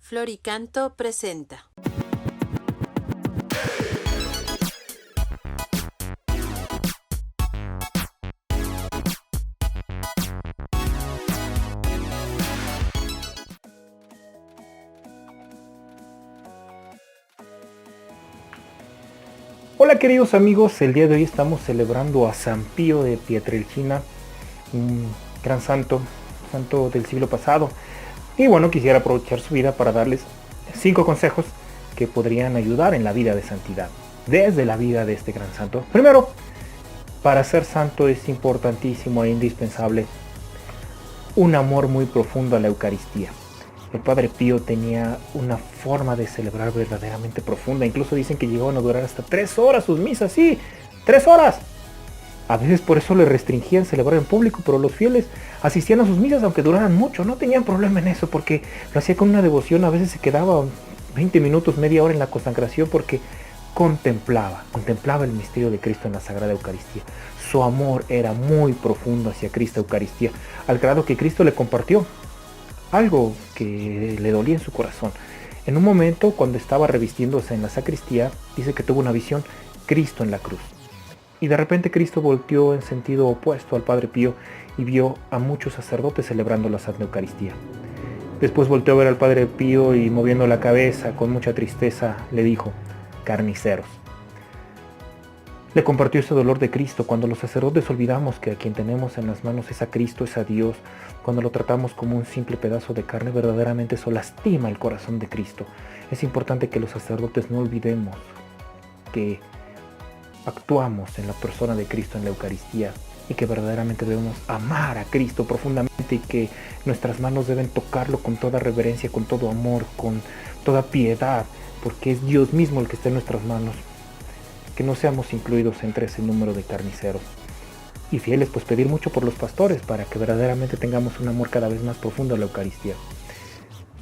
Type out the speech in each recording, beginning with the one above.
Floricanto presenta. Hola queridos amigos, el día de hoy estamos celebrando a San Pío de Pietrelcina, un gran santo del siglo pasado. Y bueno, quisiera aprovechar su vida para darles 5 consejos que podrían ayudar en la vida de santidad, desde la vida de este gran santo. Primero, para ser santo es importantísimo e indispensable un amor muy profundo a la Eucaristía. El Padre Pío tenía una forma de celebrar verdaderamente profunda. Incluso dicen que llegaban a durar hasta 3 horas sus misas. ¡Sí! ¡3 horas! A veces por eso le restringían celebrar en público, pero los fieles asistían a sus misas aunque duraran mucho. No tenían problema en eso porque lo hacía con una devoción. A veces se quedaba 20 minutos, media hora en la consagración porque contemplaba el misterio de Cristo en la Sagrada Eucaristía. Su amor era muy profundo hacia Cristo Eucaristía, al grado que Cristo le compartió algo que le dolía en su corazón. En un momento, cuando estaba revistiéndose en la sacristía, dice que tuvo una visión: Cristo en la cruz. Y de repente Cristo volteó en sentido opuesto al Padre Pío y vio a muchos sacerdotes celebrando la Santa Eucaristía. Después volteó a ver al Padre Pío y, moviendo la cabeza con mucha tristeza, le dijo: carniceros. Le compartió ese dolor de Cristo. Cuando los sacerdotes olvidamos que a quien tenemos en las manos es a Cristo, es a Dios, cuando lo tratamos como un simple pedazo de carne, verdaderamente eso lastima el corazón de Cristo. Es importante que los sacerdotes no olvidemos que actuamos en la persona de Cristo en la Eucaristía y que verdaderamente debemos amar a Cristo profundamente y que nuestras manos deben tocarlo con toda reverencia, con todo amor, con toda piedad, porque es Dios mismo el que está en nuestras manos. Que no seamos incluidos entre ese número de carniceros. Y fieles, pues pedir mucho por los pastores para que verdaderamente tengamos un amor cada vez más profundo a la Eucaristía.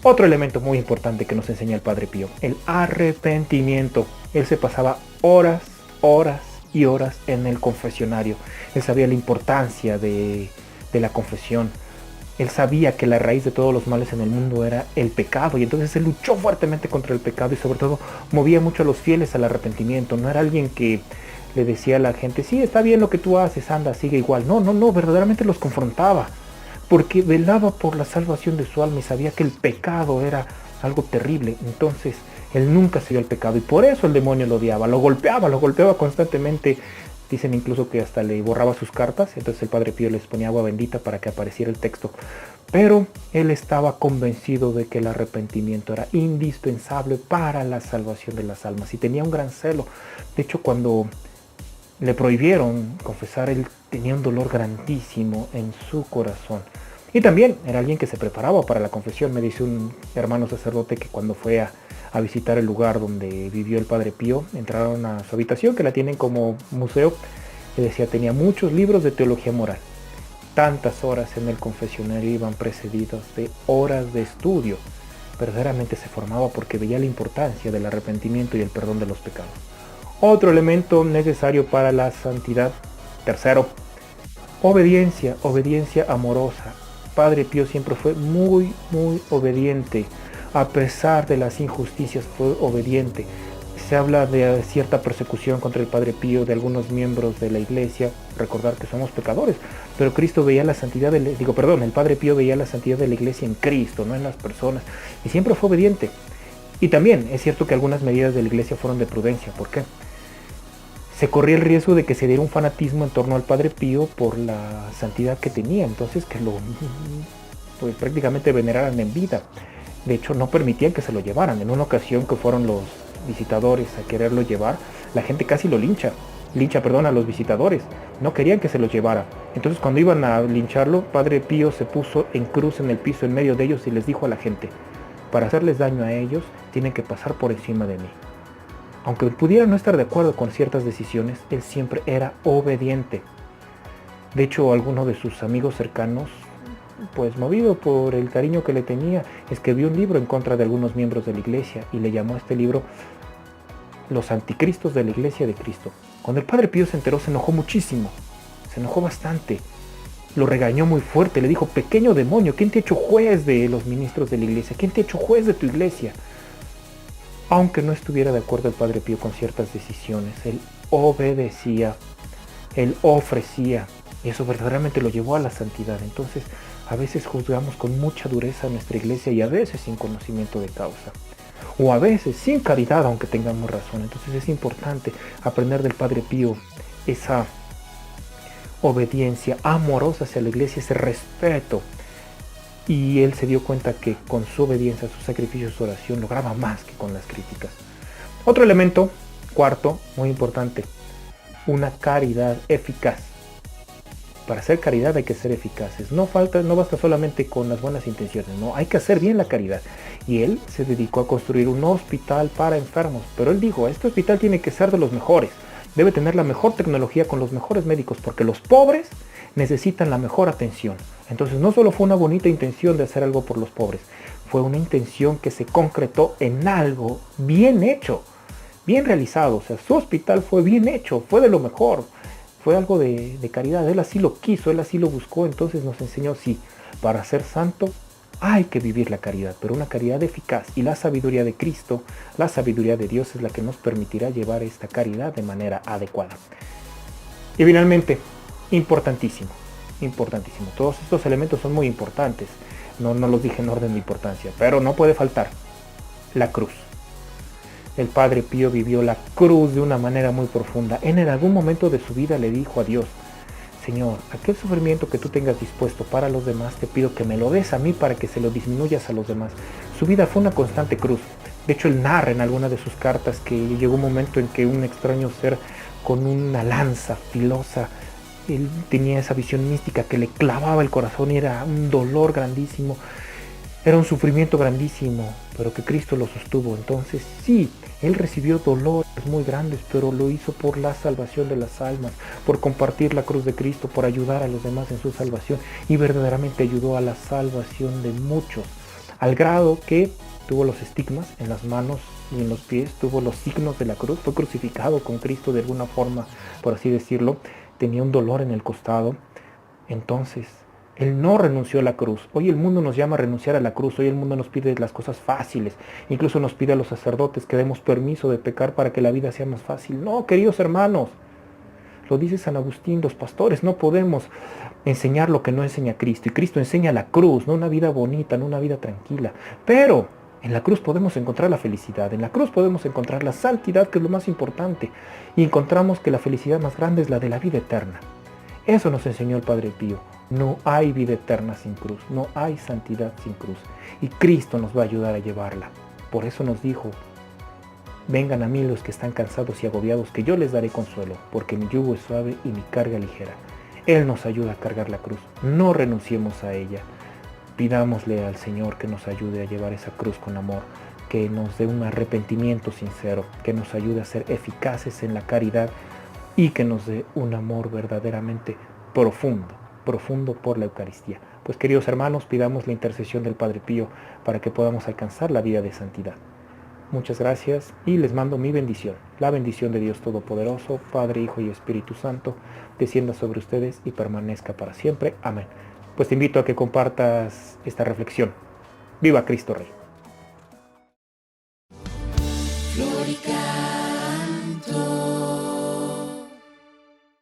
Otro elemento muy importante que nos enseña el Padre Pío: el arrepentimiento. Él se pasaba horas y horas en el confesionario. Él sabía la importancia de la confesión. Él sabía que la raíz de todos los males en el mundo era el pecado, y entonces él luchó fuertemente contra el pecado y sobre todo movía mucho a los fieles al arrepentimiento. No era alguien que le decía a la gente: sí, está bien lo que tú haces, anda, sigue igual. No, verdaderamente los confrontaba, porque velaba por la salvación de su alma y sabía que el pecado era algo terrible. Entonces él nunca se dio al pecado y por eso el demonio lo odiaba, lo golpeaba constantemente. Dicen incluso que hasta le borraba sus cartas. Entonces el Padre Pío les ponía agua bendita para que apareciera el texto. Pero él estaba convencido de que el arrepentimiento era indispensable para la salvación de las almas y tenía un gran celo. De hecho, cuando le prohibieron confesar, él tenía un dolor grandísimo en su corazón. Y también era alguien que se preparaba para la confesión. Me dice un hermano sacerdote que cuando fue a visitar el lugar donde vivió el Padre Pío, entraron a su habitación, que la tienen como museo, y decía: tenía muchos libros de teología moral. Tantas horas en el confesionario iban precedidas de horas de estudio. Verdaderamente se formaba porque veía la importancia del arrepentimiento y el perdón de los pecados. Otro elemento necesario para la santidad: tercero, obediencia amorosa. Padre Pío siempre fue muy obediente. A pesar de las injusticias, fue obediente. Se habla de cierta persecución contra el Padre Pío de algunos miembros de la iglesia. Recordar que somos pecadores, pero Cristo veía la santidad el Padre Pío veía la santidad de la iglesia en Cristo, no en las personas, y siempre fue obediente. Y también es cierto que algunas medidas de la iglesia fueron de prudencia. ¿Por qué? Se corría el riesgo de que se diera un fanatismo en torno al Padre Pío por la santidad que tenía, entonces que lo prácticamente veneraran en vida. De hecho, no permitían que se lo llevaran. En una ocasión que fueron los visitadores a quererlo llevar, la gente casi lo lincha a los visitadores. No querían que se los llevara. Entonces, cuando iban a lincharlo, Padre Pío se puso en cruz en el piso en medio de ellos y les dijo a la gente: para hacerles daño a ellos, tienen que pasar por encima de mí. Aunque pudiera no estar de acuerdo con ciertas decisiones, él siempre era obediente. De hecho, alguno de sus amigos cercanos, pues movido por el cariño que le tenía, escribió un libro en contra de algunos miembros de la iglesia y le llamó a este libro Los Anticristos de la Iglesia de Cristo. Cuando el Padre Pío se enteró, se enojó muchísimo, se enojó bastante lo regañó muy fuerte, le dijo: pequeño demonio, ¿quién te ha hecho juez de los ministros de la iglesia? ¿Quién te ha hecho juez de tu iglesia? Aunque no estuviera de acuerdo el Padre Pío con ciertas decisiones, él obedecía, él ofrecía, y eso verdaderamente lo llevó a la santidad. Entonces, a veces juzgamos con mucha dureza a nuestra iglesia y a veces sin conocimiento de causa, o a veces sin caridad, aunque tengamos razón. Entonces es importante aprender del Padre Pío esa obediencia amorosa hacia la iglesia, ese respeto. Y él se dio cuenta que con su obediencia, su sacrificio, su oración, lograba más que con las críticas. Otro elemento, cuarto, muy importante, una caridad eficaz. Para hacer caridad hay que ser eficaces. No basta solamente con las buenas intenciones, no, hay que hacer bien la caridad. Y él se dedicó a construir un hospital para enfermos. Pero él dijo: este hospital tiene que ser de los mejores. Debe tener la mejor tecnología con los mejores médicos, porque los pobres necesitan la mejor atención. Entonces no solo fue una bonita intención de hacer algo por los pobres, fue una intención que se concretó en algo bien hecho, bien realizado. O sea, su hospital fue bien hecho, fue de lo mejor, fue algo de caridad. Él así lo quiso, él así lo buscó. Entonces nos enseñó: sí, para ser santo hay que vivir la caridad, pero una caridad eficaz. Y la sabiduría de Cristo, la sabiduría de Dios, es la que nos permitirá llevar esta caridad de manera adecuada. Y finalmente, importantísimo, todos estos elementos son muy importantes, no los dije en orden de importancia, pero no puede faltar la cruz. El Padre Pío vivió la cruz de una manera muy profunda. En algún momento de su vida le dijo a Dios: Señor, aquel sufrimiento que tú tengas dispuesto para los demás, te pido que me lo des a mí para que se lo disminuyas a los demás. Su vida fue una constante cruz. De hecho, él narra en alguna de sus cartas que llegó un momento en que un extraño ser con una lanza filosa, él tenía esa visión mística que le clavaba el corazón y era un dolor grandísimo, era un sufrimiento grandísimo, pero que Cristo lo sostuvo. Entonces sí, él recibió dolores muy grandes, pero lo hizo por la salvación de las almas, por compartir la cruz de Cristo, por ayudar a los demás en su salvación, y verdaderamente ayudó a la salvación de muchos, al grado que tuvo los estigmas en las manos y en los pies, tuvo los signos de la cruz, fue crucificado con Cristo de alguna forma, por así decirlo, tenía un dolor en el costado. Entonces, él no renunció a la cruz. Hoy el mundo nos llama a renunciar a la cruz, hoy el mundo nos pide las cosas fáciles, incluso nos pide a los sacerdotes que demos permiso de pecar para que la vida sea más fácil. No, queridos hermanos, lo dice San Agustín: los pastores no podemos enseñar lo que no enseña Cristo, y Cristo enseña la cruz, no una vida bonita, no una vida tranquila, pero en la cruz podemos encontrar la felicidad, en la cruz podemos encontrar la santidad, que es lo más importante, y encontramos que la felicidad más grande es la de la vida eterna. Eso nos enseñó el Padre Pío. No hay vida eterna sin cruz, no hay santidad sin cruz, y Cristo nos va a ayudar a llevarla. Por eso nos dijo: vengan a mí los que están cansados y agobiados, que yo les daré consuelo, porque mi yugo es suave y mi carga ligera. Él nos ayuda a cargar la cruz, no renunciemos a ella. Pidámosle al Señor que nos ayude a llevar esa cruz con amor, que nos dé un arrepentimiento sincero, que nos ayude a ser eficaces en la caridad y que nos dé un amor verdaderamente profundo por la Eucaristía. Pues, queridos hermanos, pidamos la intercesión del Padre Pío para que podamos alcanzar la vida de santidad. Muchas gracias y les mando mi bendición. La bendición de Dios Todopoderoso, Padre, Hijo y Espíritu Santo, descienda sobre ustedes y permanezca para siempre. Amén. Pues te invito a que compartas esta reflexión. ¡Viva Cristo Rey! Florica.